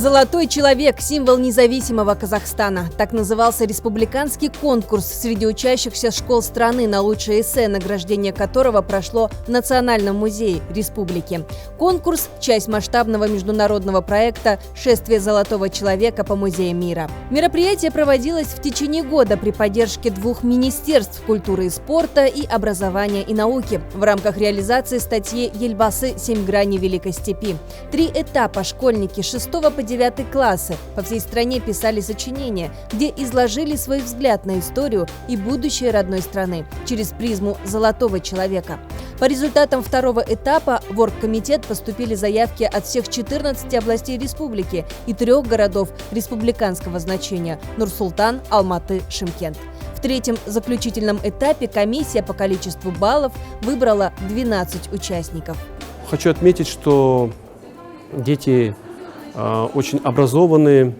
«Золотой человек» – символ независимого Казахстана. Так назывался республиканский конкурс среди учащихся школ страны на лучшее эссе, награждение которого прошло в Национальном музее республики. Конкурс – часть масштабного международного проекта «Шествие золотого человека по музеям мира». Мероприятие проводилось в течение года при поддержке двух министерств культуры и спорта и образования и науки в рамках реализации статьи «Ельбасы. 7 граней Великой степи». 3 этапа школьники 6 по 9 классы по всей стране писали сочинения, где изложили свой взгляд на историю и будущее родной страны через призму золотого человека. По результатам второго этапа в оргкомитет поступили заявки от всех 14 областей республики и 3 городов республиканского значения – Нур-Султан, Алматы, Шымкент. В третьем заключительном этапе комиссия по количеству баллов выбрала 12 участников. Хочу отметить, что дети очень образованные,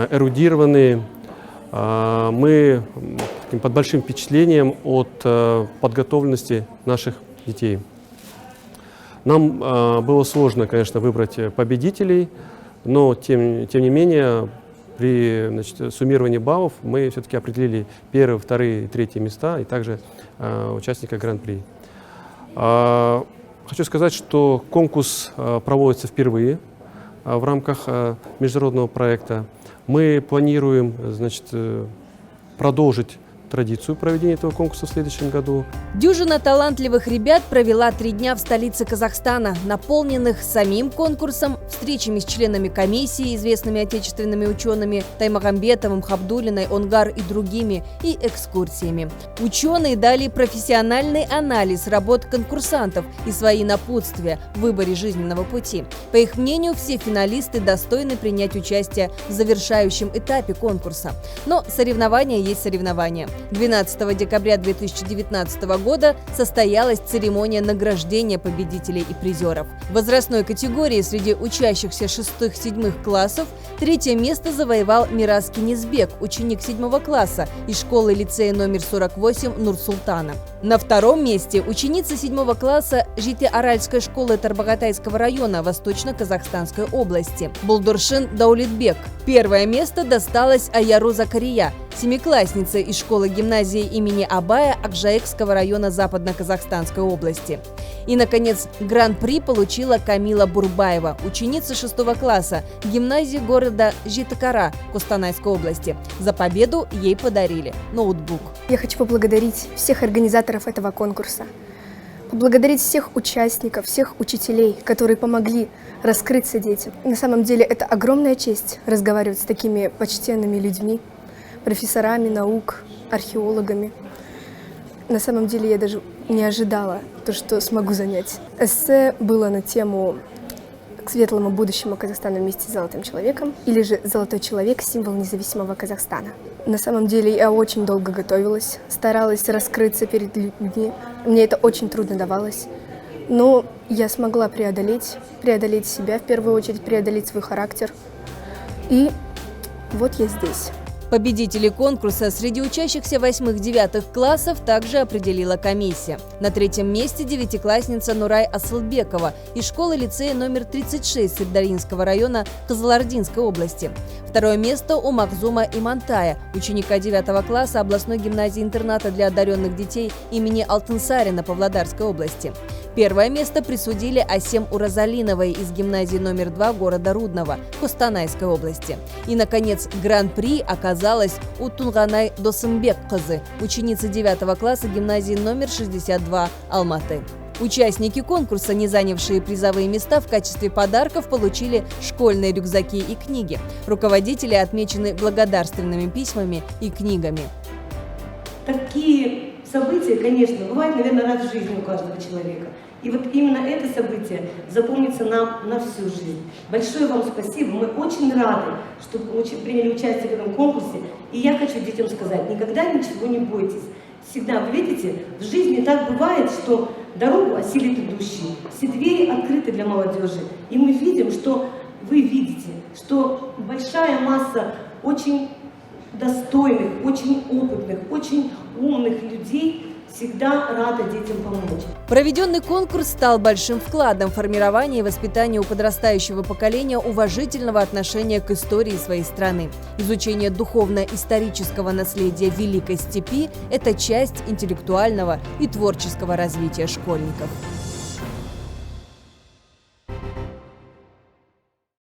эрудированные. Мы под большим впечатлением от подготовленности наших детей. Нам было сложно, конечно, выбрать победителей, но тем не менее при суммировании баллов мы все-таки определили 1, 2, 3 места и также участника Гран-при. Хочу сказать, что конкурс проводится впервые в рамках международного проекта. Мы планируем, продолжить традицию проведения этого конкурса в следующем году. Дюжина талантливых ребят провела 3 дня в столице Казахстана, наполненных самим конкурсом, встречами с членами комиссии, известными отечественными учеными Таймагамбетовым, Хабдулиной, Онгар и другими, и экскурсиями. Ученые дали профессиональный анализ работ конкурсантов и свои напутствия в выборе жизненного пути. По их мнению, все финалисты достойны принять участие в завершающем этапе конкурса. Но соревнования есть соревнования. 12 декабря 2019 года состоялась церемония награждения победителей и призеров. В возрастной категории среди учащихся 6-7 классов 3 место завоевал Мирас Кинизбек, ученик 7 класса из школы-лицея номер 48 Нур-Султана. На 2-м месте ученица 7 класса Жите-Аральской школы Тарбагатайского района Восточно-Казахстанской области Булдуршин Даулетбек. 1-е место досталось Аяру Закария, 7-классница из школы-гимназии имени Абая Акжаикского района Западно-Казахстанской области. И, наконец, гран-при получила Камила Бурбаева, ученица 6 класса гимназии города Житакара Костанайской области. За победу ей подарили ноутбук. Я хочу поблагодарить всех организаторов этого конкурса, поблагодарить всех участников, всех учителей, которые помогли раскрыться детям. На самом деле это огромная честь разговаривать с такими почтенными людьми, профессорами наук, археологами. На самом деле я даже не ожидала то, что смогу занять. Эссе было на тему «К светлому будущему Казахстана вместе с золотым человеком» или же «Золотой человек – символ независимого Казахстана». На самом деле я очень долго готовилась, старалась раскрыться перед людьми. Мне это очень трудно давалось. Но я смогла преодолеть себя, в первую очередь преодолеть свой характер. И вот я здесь. Победителей конкурса среди учащихся 8-9 классов также определила комиссия. На 3-м месте 9-классница Нурай Асылбекова из школы-лицея номер 36 Сырдарьинского района Кызылординской области. 2-е место у Макзума Имантая, ученика 9 класса областной гимназии-интерната для одаренных детей имени Алтынсарина Павлодарской области. 1-е место присудили Асем Уразалиновой из гимназии номер 2 города Рудного Костанайской области. И, наконец, гран-при оказалось у Тунганай Досымбек-кызы, ученицы 9 класса гимназии номер 62 Алматы. Участники конкурса, не занявшие призовые места, в качестве подарков получили школьные рюкзаки и книги. Руководители отмечены благодарственными письмами и книгами. Такие события, конечно, бывают, наверное, раз в жизни у каждого человека. И вот именно это событие запомнится нам на всю жизнь. Большое вам спасибо. Мы очень рады, что приняли участие в этом конкурсе. И я хочу детям сказать, никогда ничего не бойтесь. Всегда, вы видите, в жизни так бывает, что дорогу осилит идущий. Все двери открыты для молодежи. И мы видим, что вы видите, что большая масса очень достойных, очень опытных, очень умных людей всегда рада детям помочь. Проведенный конкурс стал большим вкладом в формирование и воспитание у подрастающего поколения уважительного отношения к истории своей страны. Изучение духовно-исторического наследия Великой Степи – это часть интеллектуального и творческого развития школьников.